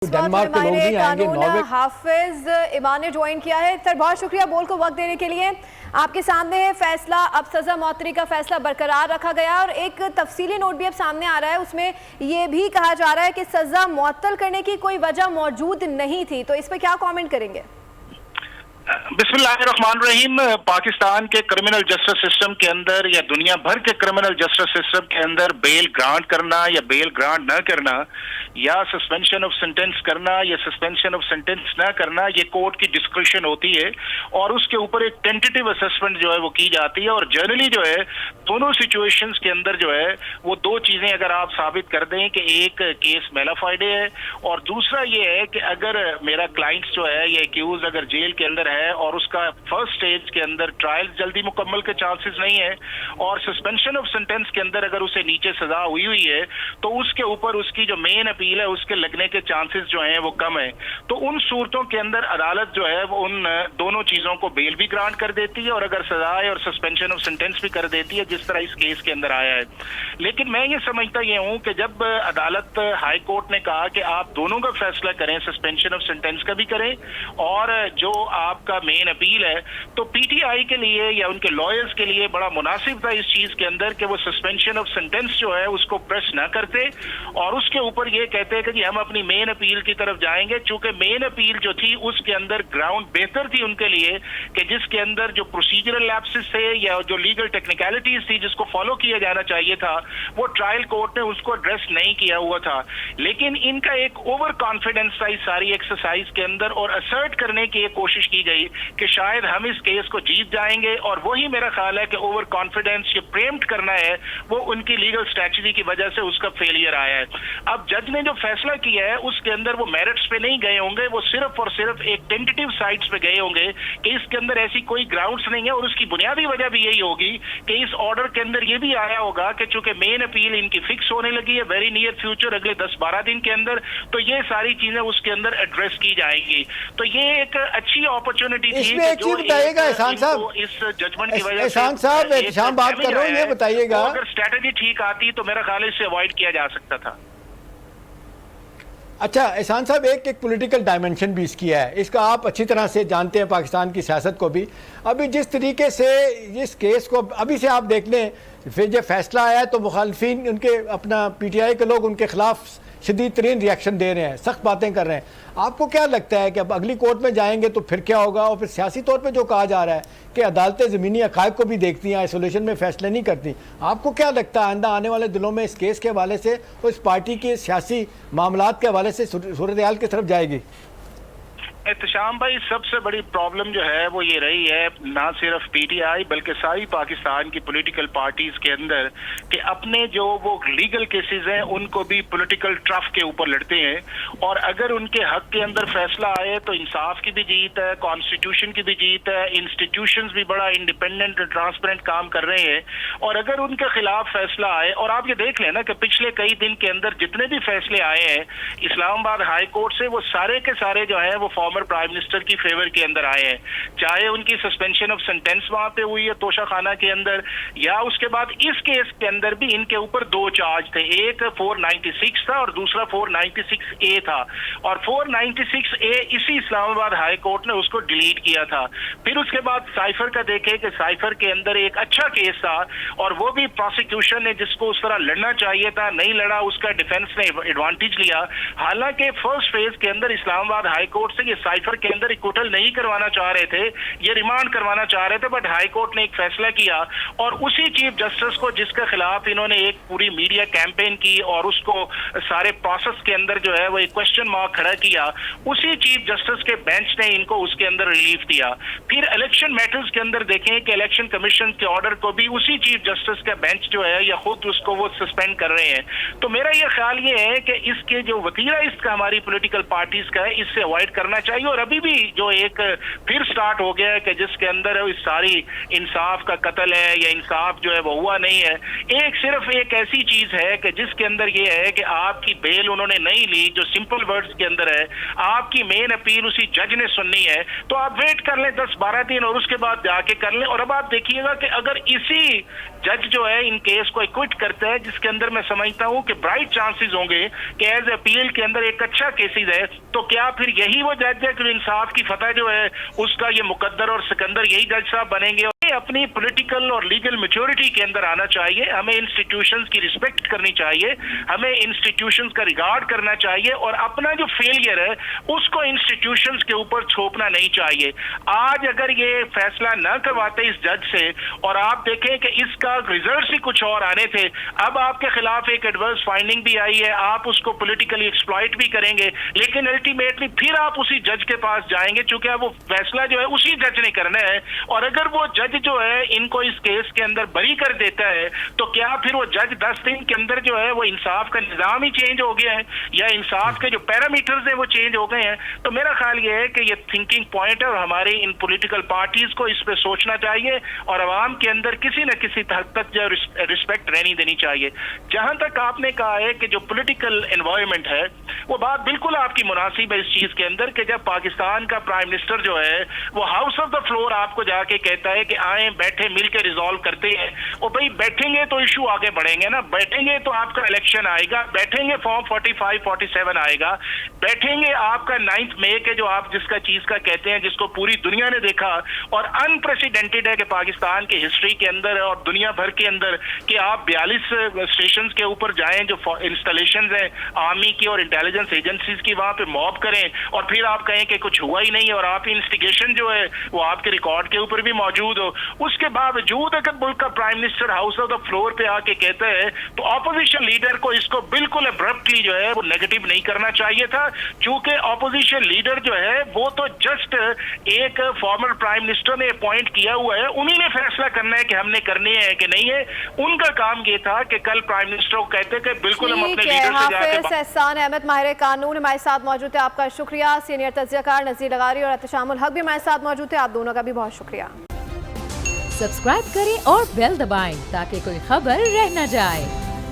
Denmark के लोग नहीं आएंगे। नॉर्वे हाफिज इमाम ने ज्वाइन किया है। सर बहुत शुक्रिया बोल को वक्त देने के लिए। आपके सामने है फैसला, अब सजा मौतरी का फैसला बरकरार रखा गया और एक तफसीली नोट भी अब सामने आ रहा है, उसमें ये भी कहा जा रहा है कि सजा मुअत्तल करने की कोई वजह मौजूद नहीं थी। तो इस पर क्या कमेंट करेंगे? बिस्मिल्लाहिर्रहमानिर्रहीम। पाकिस्तान के क्रिमिनल जस्टिस सिस्टम के अंदर या दुनिया भर के क्रिमिनल जस्टिस सिस्टम के अंदर बेल ग्रांट करना या बेल ग्रांट न करना या सस्पेंशन ऑफ सेंटेंस करना या सस्पेंशन ऑफ सेंटेंस न करना, ये कोर्ट की डिस्क्रिप्शन होती है और उसके ऊपर एक टेंटेटिव असेसमेंट जो है वो की जाती है। और जनरली जो है दोनों सिचुएशंस के अंदर जो है वो दो चीजें अगर आप साबित कर दें कि एक केस मेलाफाइडे है और दूसरा ये है कि अगर मेरा क्लाइंट्स जो है ये एक्यूज अगर जेल के अंदर है और उसका फर्स्ट स्टेज के अंदर ट्रायल जल्दी मुकम्मल के चांसेस नहीं है और सस्पेंशन ऑफ सेंटेंस के अंदर अगर उसे नीचे सजा हुई है तो उसके ऊपर उसकी जो मेन अपील है उसके लगने के चांसेस जो हैं वो कम है। तो उन सूरतों के अंदर अदालत जो है वो उन दोनों चीजों को बेल भी ग्रांट कर देती है और अगर सजाए और सस्पेंशन ऑफ सेंटेंस भी कर देती है, जिस तरह इस केस के अंदर आया है। लेकिन मैं ये समझता ये हूं कि जब अदालत हाई कोर्ट ने कहा कि आप दोनों का फैसला करें, सस्पेंशन ऑफ सेंटेंस का भी करें और जो आपका मेन अपील है, तो पीटीआई के लिए या उनके लॉयर्स के लिए बड़ा मुनासिब था इस चीज के अंदर कि वो सस्पेंशन ऑफ सेंटेंस जो है उसको प्रेस ना करते और उसके ऊपर ये कहते हैं कि जी हम अपनी मेन अपील की तरफ जाएंगे। चूंकि मेन अपील जो थी उसके अंदर ग्राउंड बेहतर थी उनके लिए कि जिसके अंदर जो प्रोसीजरल लैप्सेस थे या जो लीगल टेक्निकलिटीज थी जिसको फॉलो किया जाना चाहिए था वो ट्रायल कोर्ट ने उसको एड्रेस नहीं किया हुआ था। लेकिन इनका एक ओवर कॉन्फिडेंस था इस सारी एक्सरसाइज के अंदर और असर्ट करने की एक कोशिश की गई कि शायद हम इस केस को जीत जाएंगे और वही मेरा ख्याल है कि ओवर कॉन्फिडेंस ये प्रेम्प्ट करना है वो उनकी लीगल स्ट्रैटेजी की वजह से उसका फेलियर आया है। अब जज ने जो फैसला किया है उसके अंदर वो मेरिट्स पे नहीं गए होंगे, वो सिर्फ और सिर्फ एक टेंटेटिव साइट्स पे गए होंगे कि इसके अंदर ऐसी कोई ग्राउंड्स नहीं है और उसकी बुनियादी वजह भी यही होगी कि इस ऑर्डर के अंदर ये भी आया होगा कि चूंकि मेन अपील इनकी फिक्स होने लगी है वेरी नियर फ्यूचर अगले 10-12 दिन के अंदर, तो ये सारी चीजें उसके अंदर एड्रेस की जाएंगी। तो ये एक अच्छी अपॉर्चुनिटी थी। इसमें एक चीज बताइएगा एहसान साहब, इस जजमेंट की वजह एहसान साहब शाम बात कर रहे हो, ये बताइएगा अगर स्ट्रेटेजी ठीक आती तो मेरा ख्याल इससे अवॉइड किया जा सकता था। अच्छा एहसान साहब, एक पॉलिटिकल डायमेंशन भी इसकी है, इसका आप अच्छी तरह से जानते हैं पाकिस्तान की सियासत को भी। अभी जिस तरीके से इस केस को अभी से आप देख लें, फिर जब फैसला आया तो मुखालफिन उनके अपना पीटीआई के लोग उनके खिलाफ शदीद तरीन रिएक्शन दे रहे हैं, सख्त बातें कर रहे हैं। आपको क्या लगता है कि अब अगली कोर्ट में जाएंगे तो फिर क्या होगा? और फिर सियासी तौर पे जो कहा जा रहा है कि अदालतें ज़मीनी हक़ाइक़ को भी देखती हैं, आइसोलेशन में फैसले नहीं करती, आपको क्या लगता है आइंदा आने वाले दिनों में इस केस के हवाले से और इस पार्टी के सियासी मामलात के हवाले से सूरत हाल की तरफ जाएगी? एहतशाम भाई, सबसे बड़ी प्रॉब्लम जो है वो ये रही है ना सिर्फ पीटीआई बल्कि सारी पाकिस्तान की पॉलिटिकल पार्टीज के अंदर कि अपने जो वो लीगल केसेस हैं उनको भी पॉलिटिकल ट्रफ के ऊपर लड़ते हैं और अगर उनके हक के अंदर फैसला आए तो इंसाफ की भी जीत है, कॉन्स्टिट्यूशन की भी जीत है, इंस्टीट्यूशंस भी बड़ा इंडिपेंडेंट ट्रांसपेरेंट काम कर रहे हैं। और अगर उनके खिलाफ फैसला आए, और आप ये देख लेना कि पिछले कई दिन के अंदर जितने भी फैसले आए हैं इस्लामाबाद हाई कोर्ट से वो सारे के सारे जो है वो फॉर्मर प्राइम मिनिस्टर की फेवर के अंदर आए हैं, चाहे उनकी सस्पेंशन ऑफ सेंटेंस वहां पे हुई है तोशा खाना के अंदर या उसके बाद इस केस के अंदर भी इनके ऊपर दो चार्ज थे, एक 496 था और दूसरा 496A था और 496A इसी इस्लामाबाद हाई कोर्ट ने उसको डिलीट किया था। फिर उसके बाद साइफर का देखे कि साइफर के अंदर एक अच्छा केस था और वो भी प्रोसिक्यूशन ने जिसको उस तरह लड़ना चाहिए था नहीं लड़ा, उसका डिफेंस ने एडवांटेज लिया। हालांकि फर्स्ट फेज के अंदर इस्लामाबाद हाई कोर्ट से ये साइफर के अंदर इक्वटल नहीं करवाना चाह रहे थे, ये रिमांड करवाना चाह रहे थे, बट हाई कोर्ट ने एक फैसला किया और उसी चीफ जस्टिस को जिसके खिलाफ इन्होंने एक पूरी मीडिया कैंपेन की और उसको सारे प्रोसेस के अंदर जो है वो एक क्वेश्चन मार्क खड़ा किया, उसी चीफ जस्टिस के बेंच ने इनको उसके अंदर रिलीफ दिया। फिर इलेक्शन मैटर्स के अंदर देखें कि इलेक्शन कमीशन के ऑर्डर को भी उसी चीफ जस्टिस का बेंच जो है या खुद उसको वो सस्पेंड कर रहे हैं। तो मेरा ये ख्याल ये है कि इसके जो वतीरा इसका हमारी पॉलिटिकल पार्टीज का है इससे अवॉइड करना چاہیے. اور ابھی بھی جو ایک پھر سٹارٹ ہو گیا ہے کہ جس کے اندر اس ساری انصاف کا قتل ہے یا انصاف جو ہے وہ ہوا نہیں ہے. صرف ایک ایسی چیز ہے کہ جس کے اندر یہ ہے کہ آپ کی بیل انہوں نے نہیں لی, جو سمپل ورڈز کے اندر ہے, آپ کی مین اپیل اسی جج نے سننی ہے, تو آپ ویٹ کر لیں 10-12 دن اور اس کے بعد جا کے کر لیں. اور اب آپ دیکھیے گا کہ اگر اسی جج جو ہے ان کیس کو ایکوٹ کرتا ہے, جس کے اندر میں سمجھتا ہوں کہ برائٹ چانسز ہوں گے کہ ایز اپیل کے اندر ایک اچھا کیسز ہے, تو کیا پھر یہی وہ جج ہے کہ انصاف کی فتح جو ہے اس کا یہ مقدر اور سکندر یہی جج صاحب بنیں گے؟ اپنی پولیٹیکل اور لیگل میچورٹی کے اندر آنا چاہیے. ہمیں انسٹیٹیوشنز کی رسپیکٹ کرنی چاہیے, ہمیں انسٹیٹیوشنز کا ریگارڈ کرنا چاہیے, اور اپنا جو فیلئر ہے اس کو انسٹیٹیوشنز کے اوپر چھوپنا نہیں چاہیے. آج اگر یہ فیصلہ نہ کرواتے اس جج سے, اور آپ دیکھیں کہ اس کا ریزلٹس ہی کچھ اور آنے تھے, اب آپ کے خلاف ایک ایڈورس فائنڈنگ بھی آئی ہے, آپ اس کو پولیٹیکلی ایکسپلائٹ بھی کریں گے, لیکن الٹیمیٹلی پھر آپ اسی جج کے پاس جائیں گے, چونکہ اب وہ فیصلہ جو ہے اسی جج نے کرنا ہے. اور اگر وہ جج جو ہے ان کو اس کیس کے اندر بری کر دیتا ہے, تو کیا پھر وہ جج 10 دن کے اندر جو ہے وہ انصاف کا نظام ہی چینج ہو گیا ہے, یا انصاف کے جو پیرامیٹرز ہیں وہ چینج ہو گئے ہیں؟ تو میرا خیال یہ ہے کہ یہ تھنکنگ پوائنٹ ہے, اور ہماری ان پولیٹیکل پارٹیز کو اس پہ سوچنا چاہیے, اور عوام کے اندر کسی نہ کسی حد تک جو رسپیکٹ رہنی دینی چاہیے. جہاں تک آپ نے کہا ہے کہ جو پولیٹیکل انوائرمنٹ ہے, وہ بات بالکل آپ کی مناسب ہے اس چیز کے اندر کہ جب پاکستان کا پرائم منسٹر جو ہے وہ ہاؤس آف دا فلور آپ کو جا کے کہتا ہے کہ آئیں بیٹھے مل کے ریزالو کرتے ہیں, اور بھائی بیٹھیں گے تو ایشو آگے بڑھیں گے نا, بیٹھیں گے تو آپ کا الیکشن آئے گا, بیٹھیں گے فارم 45-47 آئے گا, بیٹھیں گے آپ کا 9 مئی کے جو آپ جس کا چیز کا کہتے ہیں, جس کو پوری دنیا نے دیکھا اور انپریسیڈنٹڈ ہے کہ پاکستان کی ہسٹری کے اندر اور دنیا بھر کے اندر کہ آپ 42 اسٹیشنز کے اوپر جائیں جو انسٹالیشنز ہیں آرمی کی اور انٹیلیجنس ایجنسیز کی, وہاں پہ موب کریں, اور پھر آپ کہیں کہ کچھ ہوا ہی نہیں, اور آپ کی انسٹیگیشن جو ہے وہ آپ کے ریکارڈ کے اوپر بھی موجود ہو. اس کے باوجود اگر ملک کا prime minister house of the floor پہ آ کے کہتا ہے, تو اپوزیشن لیڈر کو اس کو بالکل ابرپٹلی جو ہے وہ نیگیٹو نہیں کرنا چاہیے تھا, چونکہ اپوزیشن لیڈر جو ہے وہ تو جسٹ ایک فارمر پرائم منسٹر نے اپوائنٹ کیا ہوا ہے, انہی نے فیصلہ کرنا ہے کہ ہم نے کرنی ہے کہ نہیں ہے. ان کا کام یہ تھا کہ کل پرائم منسٹر کو کہتے کہ بالکل ہم اپنے لیڈر سے جا کے. حافظ احسان احمد ماہر قانون ہمارے ساتھ موجود ہے, آپ کا شکریہ. سینئر تجزیہ کار نذیر لغاری اور احتشام الحق بھی ہمارے ساتھ موجود ہے, آپ دونوں کا بھی بہت شکریہ. سبسکرائب کریں اور بیل دبائیں تاکہ کوئی خبر رہ نہ جائے.